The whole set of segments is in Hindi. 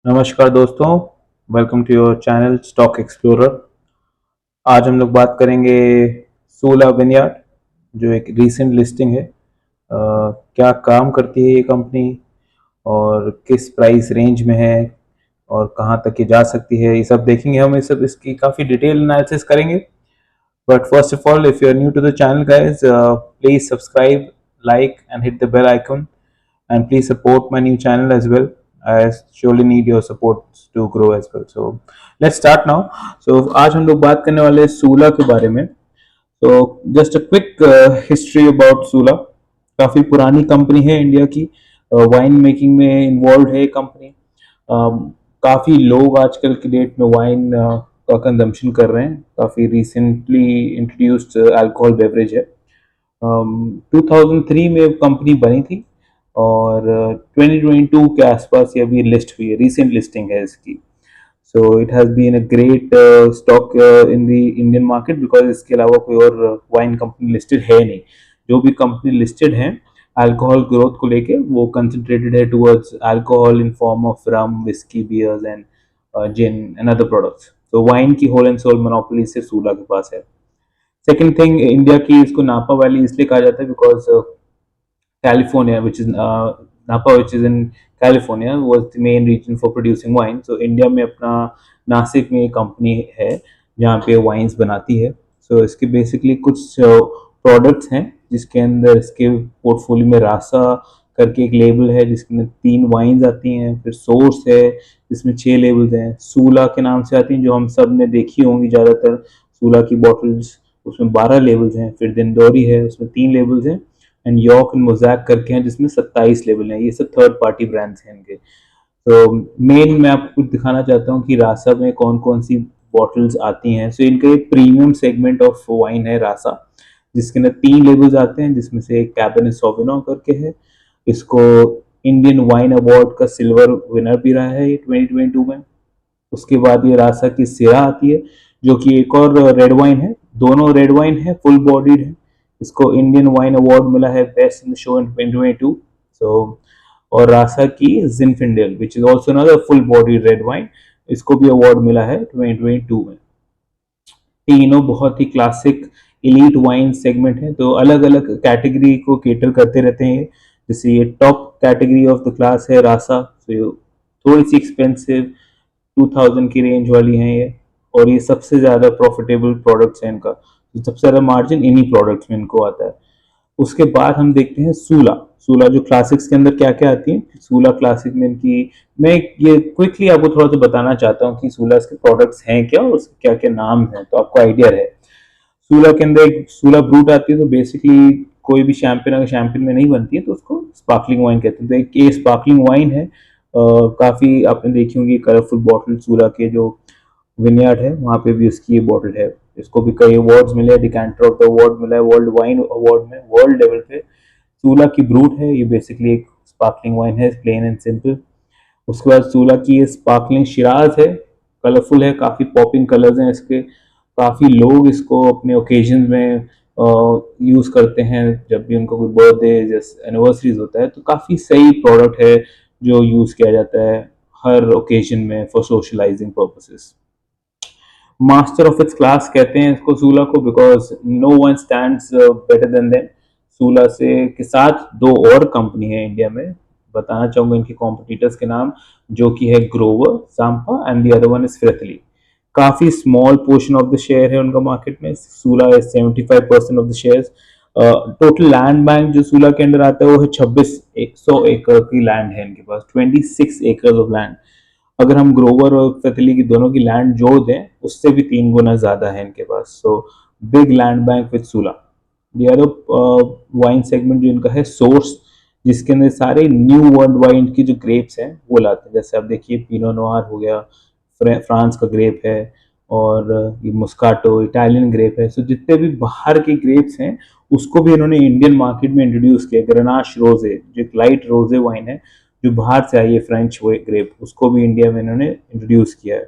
नमस्कार दोस्तों, welcome to your channel stock explorer. आज हम लोग बात करेंगे सूला विनयार्ड, जो एक रीसेंट लिस्टिंग है। क्या काम करती है ये कंपनी और किस प्राइस रेंज में है और कहाँ तक ये जा सकती है, ये सब देखेंगे हम। ये सब इसकी काफ़ी डिटेल एनालिसिस करेंगे। But first of all, if you are new to the channel guys, please subscribe, like and hit the bell icon, and please support my new channel as well. I surely need your support to grow as well. So let's start now. So आज हम लोग बात करने वाले हैं सूला के बारे में। So just a quick history about सूला। काफ़ी पुरानी कंपनी है इंडिया की, वाइन मेकिंग में इन्वॉल्व है कंपनी। काफ़ी लोग आजकल की डेट में वाइन का कंजम्पशन कर रहे हैं। काफ़ी रिसेंटली इंट्रोड्यूस्ड अल्कोहल बेवरेज है। 2003 में कंपनी बनी थी और 2022 के आसपास ये अभी लिस्ट हुई है, रीसेंट लिस्टिंग है इसकी। So it has been a great stock in the Indian market, because इसके अलावा कोई और वाइन कंपनी लिस्टेड है नहीं। जो भी कंपनी लिस्टेड है अल्कोहल ग्रोथ को लेके, वो कंसंट्रेटेड है towards alcohol in form of rum, whisky, beers and gin and other products. तो वाइन की होल एंड सोल मोनोपोली सिर्फ सूला के पास है। सेकेंड थिंग, इंडिया की इसको नापा वैली इसलिए कहा जाता है because California which is in California was the main reason for producing wine. So India में अपना नासिक में कंपनी है जहाँ पे वाइन्स बनाती है। सो इसके बेसिकली कुछ प्रोडक्ट्स हैं जिसके अंदर इसके पोर्टफोलियो में रासा करके एक लेबल है जिसके अंदर 3 वाइन्स आती हैं। फिर सोर्स है जिसमें 6 लेबल्स हैं। सूला के नाम से आती हैं जो हम सब ने देखी होंगी ज़्यादातर, सूला की बॉटल्स, उसमें 12 लेबल्स हैं। फिर दिंदौरी है, उसमें 3 लेबल्स हैं। एंड यॉर्क एंड मोज़ैक करके हैं जिसमें 27 लेबल हैं। ये सब थर्ड पार्टी ब्रांड्स हैं इनके। तो मेन मैं आपको दिखाना चाहता हूँ कि रासा में कौन कौन सी बॉटल्स आती हैं। सो इनका एक प्रीमियम सेगमेंट ऑफ वाइन है रासा, जिसके अंदर 3 लेबल्स आते हैं, जिसमें से एक कैबरनेट सॉविग्नॉन करके है। इसको इंडियन वाइन अवार्ड का सिल्वर विनर भी रहा है ये 2022 में। उसके बाद ये रासा की सिरा आती है जो कि एक और रेड वाइन है। दोनों रेड वाइन है, फुल बॉडीड है। इसको इंडियन वाइन अवार्ड मिला है best in the show in 2022। So और रासा की zinfandel which is also another full body red wine, इसको भी अवार्ड मिला है 2022 में। तीनों बहुत ही क्लासिक इलीट वाइन सेगमेंट है, तो अलग अलग कैटेगरी को केटर करते रहते हैं। जैसे ये top category of the class है रासा, तो थोड़ी सी एक्सपेंसिव 2000 की रेंज वाली हैं ये, और ये सबसे ज़्यादा प्रॉफिटेबल प्रोडक्ट्स हैं इनका। तो सबसे ज़्यादा मार्जिन इन्हीं प्रोडक्ट्स में इनको आता है। उसके बाद हम देखते हैं सूला। सूला जो क्लासिक्स के अंदर क्या क्या आती है। सूला क्लासिक में इनकी, मैं ये क्विकली आपको थोड़ा सा बताना चाहता हूँ कि सूला के प्रोडक्ट्स हैं क्या और उसके क्या क्या नाम हैं, तो आपको आइडिया रहे। सूला के अंदर एक सूला ब्रूट आती है। तो बेसिकली कोई भी शैंपेन अगर शैंपेन में नहीं बनती है तो उसको स्पार्कलिंग वाइन कहते हैं। तो एक ये स्पार्कलिंग वाइन है। काफ़ी आपने देखी होंगी कलरफुल बॉटल। सूला के जो विनयार्ड है वहाँ पे भी उसकी ये बॉटल है। इसको भी कई अवार्ड्स मिले हैं, डिकैंटर ऑफ द अवार्ड मिला है वर्ल्ड वाइन अवार्ड में, वर्ल्ड लेवल पे। सूला की ब्रूट है, ये बेसिकली एक स्पार्कलिंग वाइन है, प्लेन एंड सिंपल। उसके बाद सूला की ये स्पार्कलिंग शिराज है, कलरफुल है, काफ़ी पॉपिंग कलर्स हैं इसके। काफ़ी लोग इसको अपने ओकेजन में यूज़ करते हैं जब भी उनको कोई बर्थडे जैसे एनिवर्सरीज होता है। तो काफ़ी सही प्रोडक्ट है जो यूज़ किया जाता है हर ओकेजन में for socialising purposes. Master of its class कहते हैं इसको सूला को, because no one stands better than them. Sula से के साथ 2 और कंपनी है इंडिया में, बताना चाहूँगा इनके कॉम्पिटिटर्स के नाम, जो कि है Grover, Zampa and the other one is Fratelli. काफ़ी small portion of the share है उनका मार्केट में। सूला है 75% ऑफ द शेयर्स। टोटल लैंड बैंक जो सूला के अंदर आता है वो है 2600 एकड़ की लैंड है इनके पास, 26 एकड़ ऑफ लैंड। अगर हम ग्रोवर और फ्रेथली की दोनों की लैंड जोड़ दें उससे भी 3 गुना ज़्यादा है इनके पास। So big land bank with Sula. The other wine segment जो इनका है सोर्स, जिसके अंदर सारे न्यू वर्ल्ड वाइन की जो ग्रेप्स हैं वो लाते हैं। जैसे आप देखिए पिनो नोआर हो गया, फ्रांस का ग्रेप है, और ये मुस्काटो इटालियन ग्रेप है। सो जितने भी बाहर के ग्रेप्स हैं उसको भी इन्होंने इंडियन मार्केट में इंट्रोड्यूस किया। ग्रेनाश रोजे जो एक लाइट रोजे वाइन है जो बाहर से आई है, फ्रेंच ग्रेप, उसको भी इंडिया में इन्होंने इंट्रोड्यूस किया है।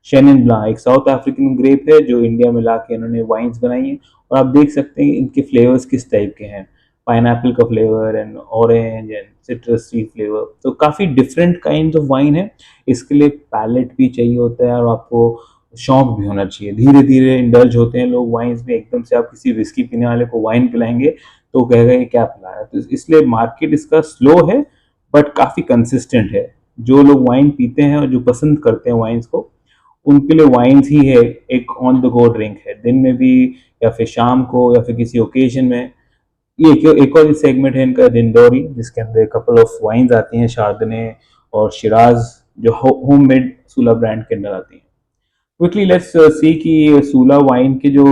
शेनिन ब्लां एक साउथ अफ्रीकन ग्रेप है जो इंडिया में ला के इन्होंने वाइन्स बनाई हैं। और आप देख सकते हैं इनके फ्लेवर्स किस टाइप के हैं। पाइनएप्पल का flavour and orange and सिट्रसी flavour, तो काफ़ी डिफरेंट काइंड ऑफ वाइन है। इसके लिए पैलेट भी चाहिए होता है और आपको शौक भी होना चाहिए। धीरे धीरे इंडल्ज होते हैं लोग वाइन्स में, एकदम से आप किसी विस्की पीने वाले को वाइन पिलाएंगे तो कहेगा ये क्या पिला है। तो इसलिए मार्केट इसका स्लो है बट काफ़ी कंसिस्टेंट है। जो लोग वाइन पीते हैं और जो पसंद करते हैं वाइन्स को, उनके लिए वाइन्स ही है एक ऑन द गो ड्रिंक है, दिन में भी या फिर शाम को या फिर किसी ओकेजन में। ये एक और सेगमेंट है इनका दिंडोरी, जिसके अंदर कपल ऑफ वाइन्स आती हैं, शार्दने और शिराज, जो होम मेड सूला ब्रांड के अंदर आती हैं। क्विकली लेट्स सी कि सूला वाइन के जो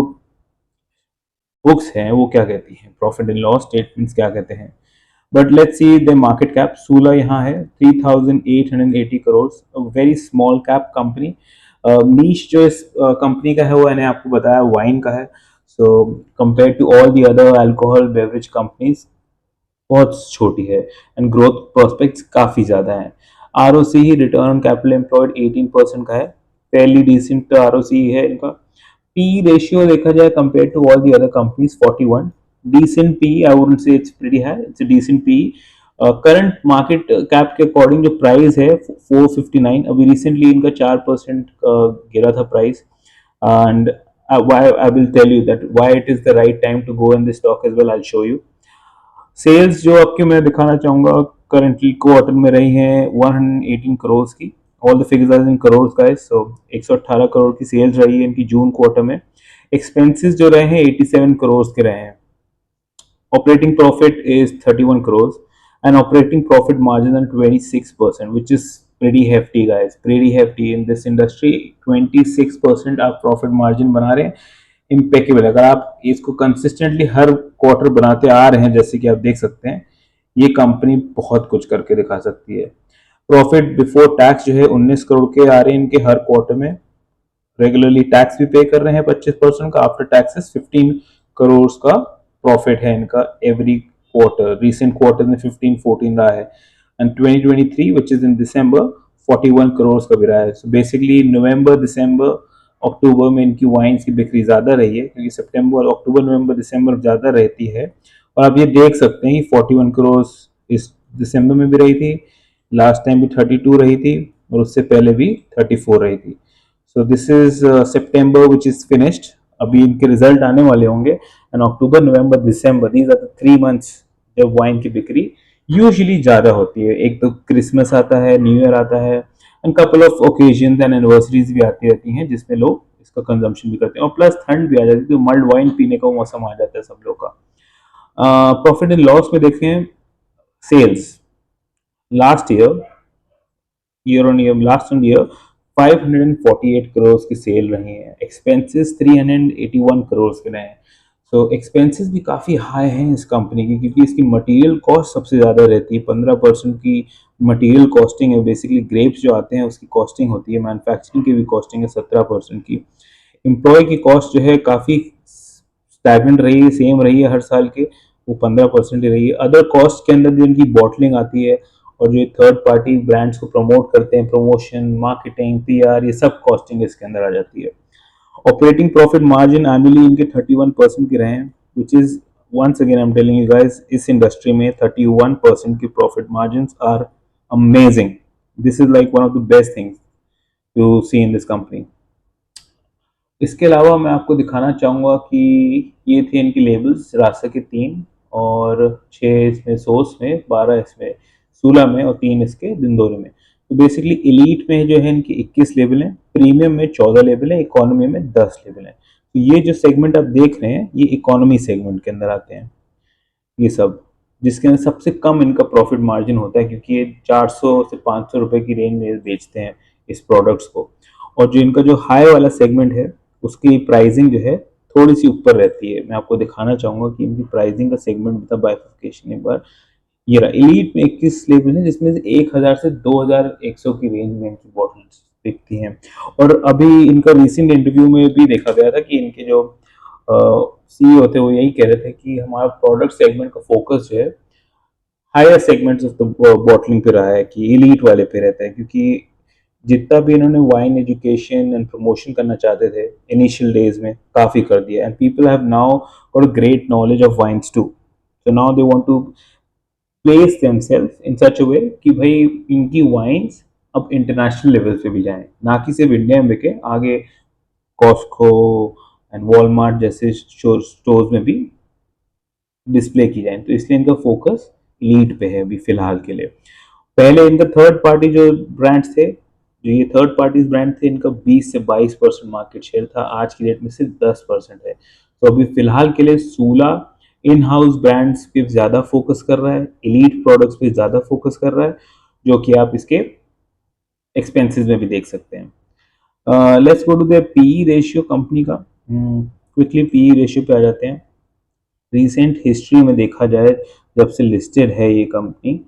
बुक्स हैं वो क्या कहती हैं, प्रॉफिट एंड लॉस स्टेटमेंट्स क्या कहते हैं। But let's see the market cap. Sula यहाँ है 3,880 crore, very small cap company. Niche जो इस कंपनी का है वो मैंने आपको बताया वाइन का है। So compare to all the other alcohol beverage companies बहुत छोटी है एंड ग्रोथ प्रोस्पेक्ट्स काफ़ी ज़्यादा हैं। आर ओ सी ही रिटर्न ऑन कैपिटल एम्प्लॉयड 18% का है, fairly decent R O C है इनका। पी रेशियो देखा जाए compare to all the other companies 41, decent PE, I wouldn't say it's pretty high, it's a decent PE. Current market cap के अकॉर्डिंग जो प्राइस है 459, अभी रिसेंटली इनका 4% गिरा था price. And I will tell you that why it is the right time to go in this stock as well, I'll show you. Sales जो आपके मैं दिखाना चाहूंगा करंटली क्वार्टर में रही हैं 118 करोड़ की। All the figures are in crore का है। सो 118 करोड़ की सेल्स रही है इनकी जून क्वार्टर में। एक्सपेंसेस जो रहे हैं 87 करोड़ के रहे हैं। Operating profit is 31 crores and operating profit margin on 26%, which is pretty hefty guys, pretty hefty in this industry। 26% आप प्रॉफिट मार्जिन बना रहे हैं, इम्पेकेबल। अगर आप इसको कंसिस्टेंटली हर क्वार्टर बनाते आ रहे हैं जैसे कि आप देख सकते हैं, ये कंपनी बहुत कुछ करके दिखा सकती है। प्रॉफिट बिफोर टैक्स जो है 19 करोड़ के आ रहे हैं इनके हर क्वार्टर में। रेगुलरली टैक्स भी पे कर रहे हैं 25% का, आफ्टर टैक्सेस 15 करोड़ का प्रॉफिट है इनका एवरी क्वार्टर। रिसेंट क्वार्टर में 15-14 रहा है एंड 2023 विच इज इन दिसंबर 41 करोड़ का भी रहा है। सो बेसिकली नवंबर दिसंबर अक्टूबर में इनकी वाइन्स की बिक्री ज़्यादा रही है, क्योंकि सितंबर अक्टूबर नवंबर दिसंबर ज़्यादा रहती है। और आप ये देख सकते हैं 41 करोड़ इस दिसंबर में भी रही थी, लास्ट टाइम भी 32 रही थी और उससे पहले भी 34 रही थी। So this is September which is finished, अभी इनके रिजल्ट आने वाले होंगे and October November December, these are the 3 months जब वाइन की बिक्री यूजुअली ज़्यादा होती है। एक तो क्रिसमस आता है, न्यू ईयर आता है and couple of occasion and anniversaries भी आती रहती हैं जिसमें लोग इसका कंजम्पशन भी करते हैं, और प्लस ठंड भी आ जाती है तो मल्ड वाइन पीने का मौसम आ जाता है सब लोग का। प्रॉफिट एंड लॉस में देखें, sales last year on year, last on year 548 crore की सेल रही है। एक्सपेंसेस 381 करोड़ के रहे हैं। सो एक्सपेंसेस भी काफ़ी हाई हैं इस कंपनी की, क्योंकि इसकी मटेरियल कॉस्ट सबसे ज़्यादा रहती है। 15% की मटेरियल कॉस्टिंग है, बेसिकली ग्रेप्स जो आते हैं उसकी कॉस्टिंग होती है। मैन्युफैक्चरिंग की भी कॉस्टिंग है 17% की। एम्प्लॉय की कॉस्ट जो है काफ़ी स्टैगनेंट रही है, सेम रही है हर साल के, वो 15% ही रही है। अदर कॉस्ट के अंदर जो इनकी बॉटलिंग आती है और जो थर्ड पार्टी ब्रांड्स को प्रमोट करते हैं, प्रमोशन, मार्केटिंग, पीआर, ये सब कॉस्टिंग इसके अंदर आ जाती है। ऑपरेटिंग प्रॉफिट मार्जिन एनुअली इनके 31% के रहे हैं, which is once again I am telling you guys, इस इंडस्ट्री में 31% की profit margin are amazing. This is like one of the best things to see in this company. इसके अलावा मैं आपको दिखाना चाहूँगा कि ये थे इनके लेबल्स, रास्ता के 3 और 6 इसमें सोर्स में, 12 इसमें सूला में और 3 इसके दिंदोरी में। तो बेसिकली एलीट में जो है इनके 21 लेवल हैं, प्रीमियम में 14 लेवल हैं, इकोनॉमी में 10 लेवल हैं। तो ये जो सेगमेंट आप देख रहे हैं ये इकोनॉमी सेगमेंट के अंदर आते हैं ये सब, जिसके अंदर सबसे कम इनका प्रॉफिट मार्जिन होता है, क्योंकि ये 400 से 500 रुपए की रेंज में बेचते हैं इस प्रोडक्ट्स को। और जो इनका जो हाई वाला सेगमेंट है उसकी प्राइसिंग जो है थोड़ी सी ऊपर रहती है। मैं आपको दिखाना चाहूँगा कि इनकी प्राइसिंग का सेगमेंट बता बाइफिकेशन एक बार। ये रहा एलीट में 21 लेवल है, जिसमें से 1000 से 2100 की रेंज में इनकी बॉटल्स बिकती हैं। और अभी इनका रिसेंट इंटरव्यू में भी देखा गया था कि इनके जो सीईओ थे वो यही कह रहे थे कि हमारा प्रोडक्ट सेगमेंट का फोकस जो है higher segments of the bottling पे रहा है, कि एलीट वाले पे रहता है। क्योंकि जितना भी इन्होंने वाइन एजुकेशन एंड प्रमोशन करना चाहते थे इनिशियल डेज में, काफ़ी कर दिया and people have now got a great knowledge of wines too. So now they want to place themselves in such a way कि भाई इनकी वाइन्स अब इंटरनेशनल लेवल पे भी जाएं, ना कि सिर्फ इंडिया में बिके, आगे कॉस्को एंड वॉलमार्ट जैसे स्टोर्स में भी डिस्प्ले की जाए। तो इसलिए इनका फोकस लीड पे है अभी फिलहाल के लिए। पहले इनका थर्ड पार्टी जो ब्रांड्स थे, जो ये थर्ड पार्टी ब्रांड थे, इनका 20 से 22% मार्केट शेयर था, आज की डेट में सिर्फ 10% है। तो अभी फिलहाल के लिए सूला इन हाउस ब्रांड्स पे ज़्यादा फोकस कर रहा है, एलीट प्रोडक्ट्स पे ज़्यादा फोकस कर रहा है, जो कि आप इसके एक्सपेंसेस में भी देख सकते हैं। Let's go to the PE ratio company का। क्विकली पीई रेशियो पे आ जाते हैं। रिसेंट हिस्ट्री में देखा जाए, जब से लिस्टेड है ये कंपनी,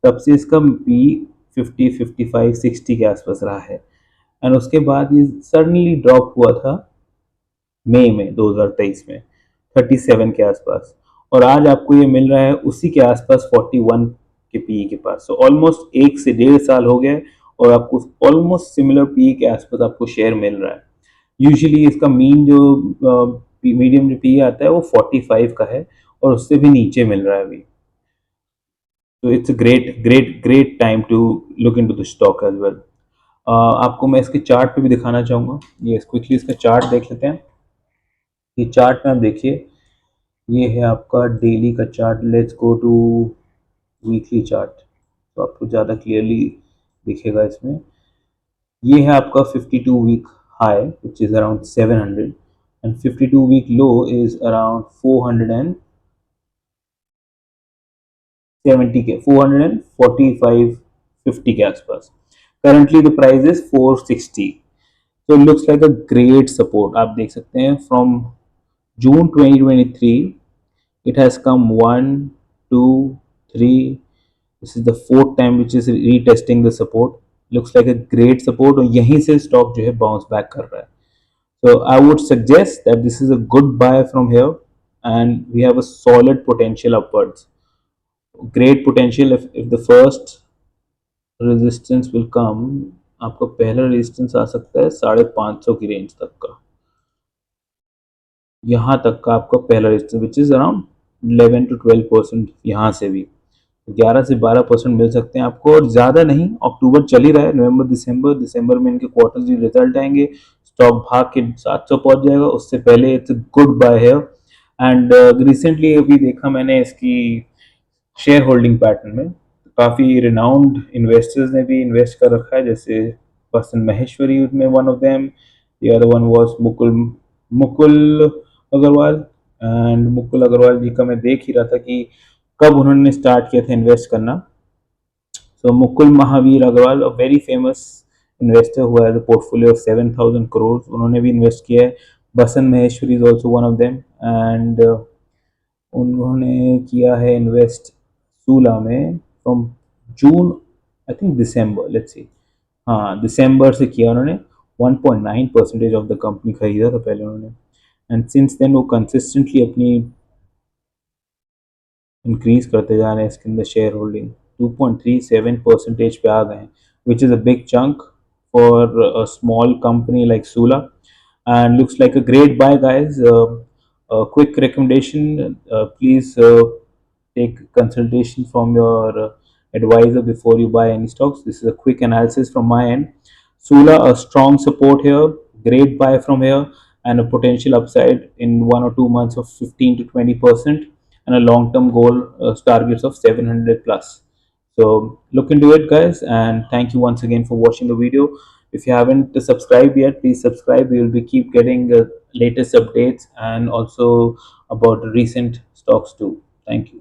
तब से इसका पी 50, 55, 60 के आसपास रहा है। एंड उसके बाद ये सडनली ड्रॉप हुआ था मई में 2023 में 37 के आसपास, और आज आपको ये मिल रहा है उसी के आसपास 41 के पीई के पास। सो ऑलमोस्ट 1 से 1.5 साल हो गया और आपको ऑलमोस्ट सिमिलर पीई के आसपास आपको शेयर मिल रहा है। यूजुअली इसका मीन जो मीडियम जो पी आता है वो 45 का है, और उससे भी नीचे मिल रहा है अभी। तो it's a great great great time to look into the stock as well. आपको मैं इसके चार्ट पे भी दिखाना चाहूँगा। ये क्विकली इसका चार्ट देख लेते हैं। ये चार्ट में आप देखिए, ये है आपका डेली का chart. Let's go to weekly chart, तो आपको ज़्यादा क्लियरली दिखेगा इसमें। ये है आपका 52 week high which is around 700, and 52 week low is around 470 के 445 50 के आसपास। Currently the price is 460, so it looks like a great support। आप देख सकते हैं from June 2023 it has come 1 2 3, this is the fourth time which is retesting the support। looks like a great support, और यहीं से स्टॉक जो है बाउंस बैक कर रहा है। So I would suggest that this is a good buy from here, and we have a solid potential upwards. Great potential if the first resistance will come। आपका पहला रेजिस्टेंस आ सकता है 550 की रेंज तक का, यहाँ तक का आपका पहला resistance which is around 11 to 12%। यहाँ से भी 11 से 12% मिल सकते हैं आपको, और ज़्यादा नहीं। अक्टूबर चल ही रहा है, नवंबर दिसंबर में इनके क्वार्टरली रिजल्ट आएंगे, स्टॉक भाग के 700 पहुंच जाएगा, उससे पहले इट्स गुड बाय है। एंड रिसेंटली अभी देखा मैंने इसकी शेयर होल्डिंग पैटर्न में, काफ़ी रिनाउंड इन्वेस्टर्स ने भी इन्वेस्ट कर रखा है, जैसे वसंत महेश्वरी में one of them, the other one was Mukul Agarwal. And Mukul Agarwal ji का मैं देख ही रहा था कि कब उन्होंने स्टार्ट किया था इन्वेस्ट करना। So Mukul Mahavir Agarwal, a very famous investor हुआ है, पोर्टफोलियो ऑफ 7,000 करोड़, उन्होंने भी इन्वेस्ट किया है। Basant Maheshwari is also one of them, and उन्होंने किया है इन्वेस्ट सूला में from June, I think December, let's see, हाँ दिसंबर से किया उन्होंने। 1.9% ऑफ द कंपनी खरीदा था पहले उन्होंने, एंड सिंस देन वो कंसिस्टेंटली अपनी इंक्रीज करते जा रहे हैं इसके अंदर शेयर होल्डिंग। 2.37% पे आ गए हैं, which is a big chunk for a small company like Sula, and looks like a great buy, guys। A quick recommendation, please take consultation from your advisor before you buy any stocks। This is a quick analysis from my end। Sula, a strong support here, great buy from here, and a potential upside in 1 or 2 months of 15 to 20%, and a long-term goal targets of 700 plus। So look into it, guys, and thank you once again for watching the video। If you haven't subscribed yet, please subscribe। We will be keep getting latest updates and also about recent stocks too। Thank you।